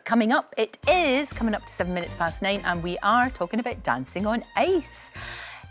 Coming up, it is coming up to 7 minutes past 9, and we are talking about dancing on ice.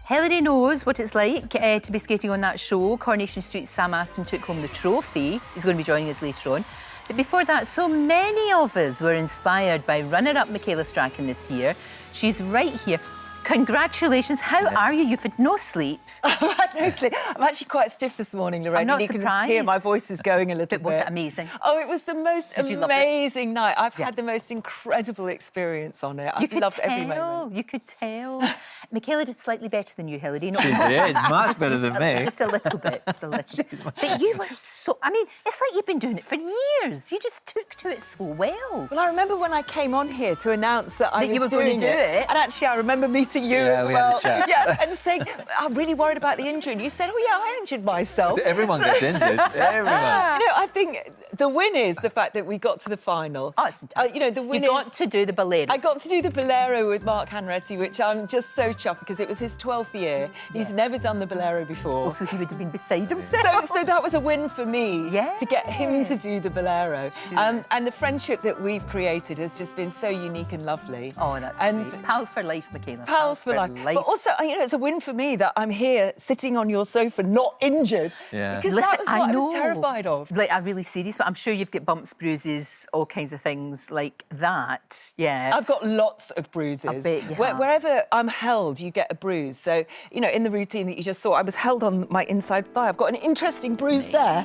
Hilary knows what it's like to be skating on that show. Coronation Street's Sam Aston took home the trophy. He's going to be joining us later on. But before that, so many of us were inspired by runner-up Michaela Strachan this year. She's right here. Congratulations. How are you? You've had no sleep. I've had no sleep. I'm actually quite stiff this morning, Lorraine. I'm not you surprised. can hear my voice is going a little bit. Was it amazing? Oh, it was the most amazing night. I've Yeah. had the most incredible experience on it. You I've loved every moment. You could tell. Michaela did slightly better than you, Hilary. She did, much better than me. Just a little bit, just a little bit. But you were so... I mean, it's like you've been doing it for years. You just took to it so well. Well, I remember when I came on here to announce that I was you were going to do it. And actually, I remember meeting you as we well. had a chat. Yeah, and saying, I'm really worried about the injury. And you said, oh, yeah, I injured myself. Everyone gets injured. Everyone. You know, I think the win is the fact that we got to the final. Oh, it's fantastic. You know, the win You got to do the bolero. I got to do the bolero with Mark Hanratty, which I'm just so chuffed because it was his 12th year. He's never done the bolero before. Also, he would have been beside himself. So that was a win for me, to get him to do the bolero. Sure. And the friendship that we've created has just been so unique and lovely. Oh, that's great. Pals for life, Michaela. Pals for life. But also, you know, it's a win for me that I'm here sitting on your sofa, not injured. Yeah. Because that was what I was terrified of. Like, I'm really serious, but I'm sure you've got bumps, bruises, all kinds of things like that. Yeah. I've got lots of bruises. I bet you have. Wherever I'm held, you get a bruise. So, you know, in the routine that you just saw, I was held on my inside thigh. I've got an interesting bruise there.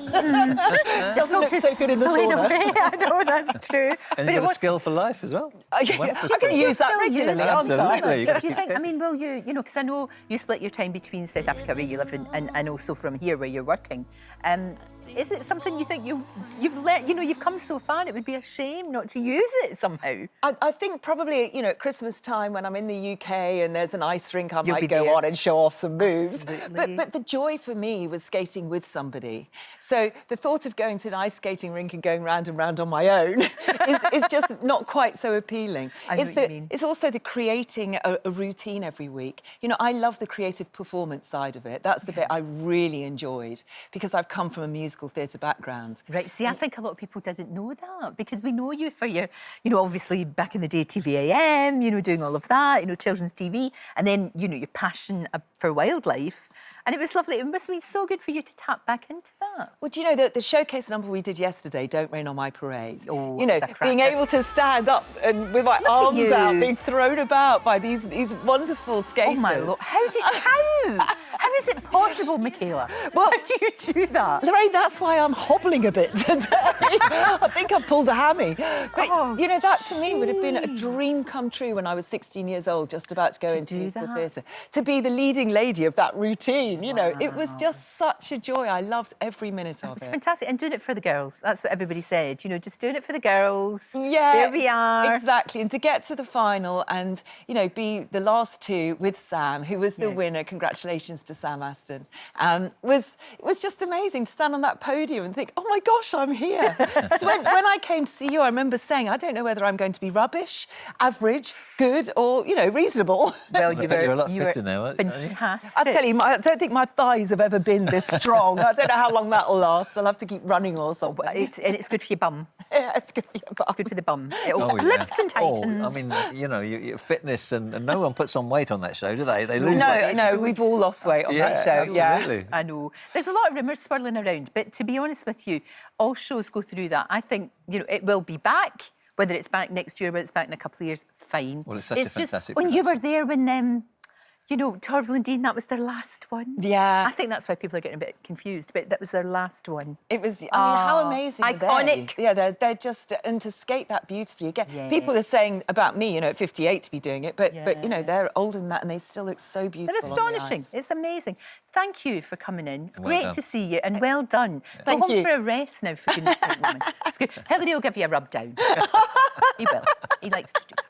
Doesn't look so good in the sauna. I know, that's true. And you've got a skill for life as well. I'm going to use that regularly, aren't I? Absolutely. Do you think, I mean, will you know, because I know you split your time between South Africa, where you live, and also from here, where you're working. Is it something you think you've learned, you know, you've come so far, it would be a shame not to use it somehow? I think probably, you know, at Christmas time when I'm in the UK and there's an ice rink, I You'll might be go there. on and show off some moves. Absolutely. But the joy for me was skating with somebody. So the thought of going to an ice skating rink and going round and round on my own is just not quite so appealing. I know what you mean. It's also the creating a routine every week. You know, I love the creative performance side of it. That's the bit I really enjoyed because I've come from a musical theatre background. Right, see, I think a lot of people didn't know that because we know you for your, you know, obviously back in the day, TVAM, you know, doing all of that, you know, children's TV, and then, you know, your passion for wildlife. And it was lovely. It must have been so good for you to tap back into that. Well, do you know the showcase number we did yesterday, Don't Rain on My Parade? Oh, you know, it's a cracker. being able to stand up and with my arms out, being thrown about by these wonderful skaters. Oh my Lord! How is it possible, Michaela? How do you do that? Lorraine, that's why I'm hobbling a bit today. I think I've pulled a hammy. But, you know, that to me would have been a dream come true when I was 16 years old, just about to go into musical theatre. To be the leading lady of that routine, you know, it was just such a joy. I loved every minute of it. It's fantastic. And doing it for the girls. That's what everybody said. You know, just doing it for the girls. Yeah. There we are. Exactly. And to get to the final and, you know, be the last two with Sam, who was the winner, congratulations to Sam Aston, was just amazing to stand on that podium and think, oh my gosh, I'm here. So when I came to see you, I remember saying, I don't know whether I'm going to be rubbish, average, good, or, you know, reasonable. Well, you're a lot fitter now, aren't you? Fantastic. I tell you, I don't think my thighs have ever been this strong. I don't know how long that'll last. I'll have to keep running or something. It's good for your bum. Yeah, it's good for your bum. It's good for the bum. It'll Oh, yeah. lifts and tightens. I mean, you know, your fitness and no one puts on weight on that show, do they? They lose. No, we've all lost weight on that show. Absolutely. I know. There's a lot of rumours swirling around, but to be honest with you, all shows go through that. I think, you know, it will be back. Whether it's back next year, whether it's back in a couple of years, fine. Well, it's such a fantastic when you were there when, you know, Torval and Dean, that was their last one. Yeah. I think that's why people are getting a bit confused, but that was their last one. It was, I mean, how amazing are iconic. they? Yeah, they're just, and to skate that beautifully. Again, people are saying about me, you know, at 58 to be doing it, but you know, they're older than that and they still look so beautiful. They're astonishing. On the ice. It's amazing. Thank you for coming in. It's Well great done. to see you and well done. Thank Go home you. for a rest now, for goodness sake, woman. It's good. Hilary will give you a rub down. He will. He likes to do that.